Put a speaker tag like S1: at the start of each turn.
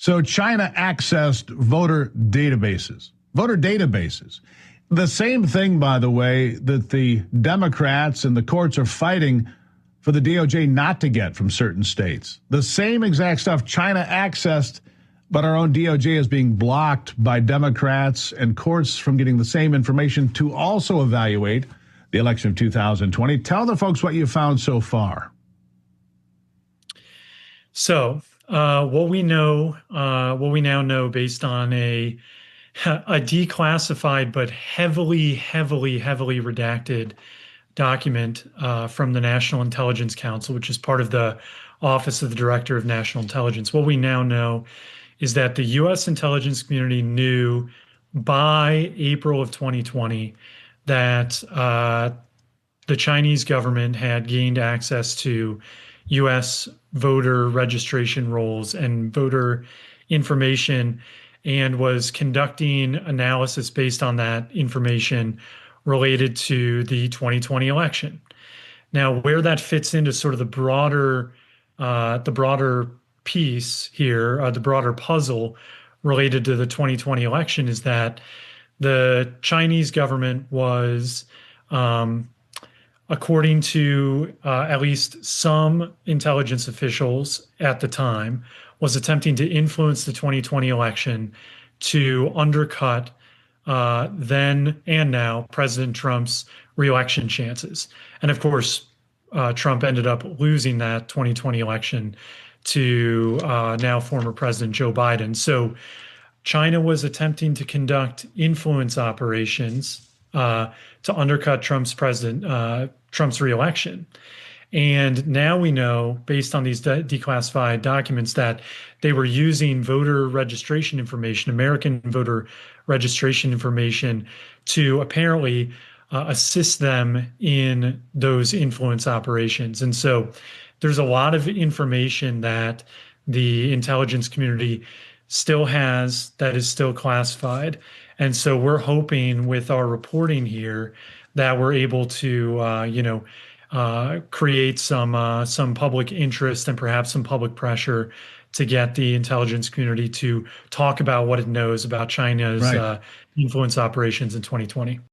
S1: So China accessed voter databases. The same thing, by the way, that the Democrats and the courts are fighting for the DOJ not to get from certain states. The same exact stuff China accessed, but our own DOJ is being blocked by Democrats and courts from getting the same information to also evaluate the election of 2020. Tell the folks what you found so far.
S2: So what we now know based on a declassified but heavily redacted document from the National Intelligence Council, which is part of the Office of the Director of National Intelligence. What we now know is that the U.S. intelligence community knew by April of 2020 that the Chinese government had gained access to U.S. voter registration rolls and voter information and was conducting analysis based on that information related to the 2020 election. Now, where that fits into sort of the broader piece here, the broader puzzle related to the 2020 election is that the Chinese government was, according to at least some intelligence officials at the time, was attempting to influence the 2020 election to undercut then and now President Trump's reelection chances. And of course, Trump ended up losing that 2020 election to now former President Joe Biden. So China was attempting to conduct influence operations to undercut Trump's reelection. And now we know, based on these declassified documents, that they were using voter registration information, American voter registration information, to apparently assist them in those influence operations. And so there's a lot of information that the intelligence community still has that is still classified. And so we're hoping with our reporting here that we're able to, create some public interest and perhaps some public pressure to get the intelligence community to talk about what it knows about China's influence operations in 2020.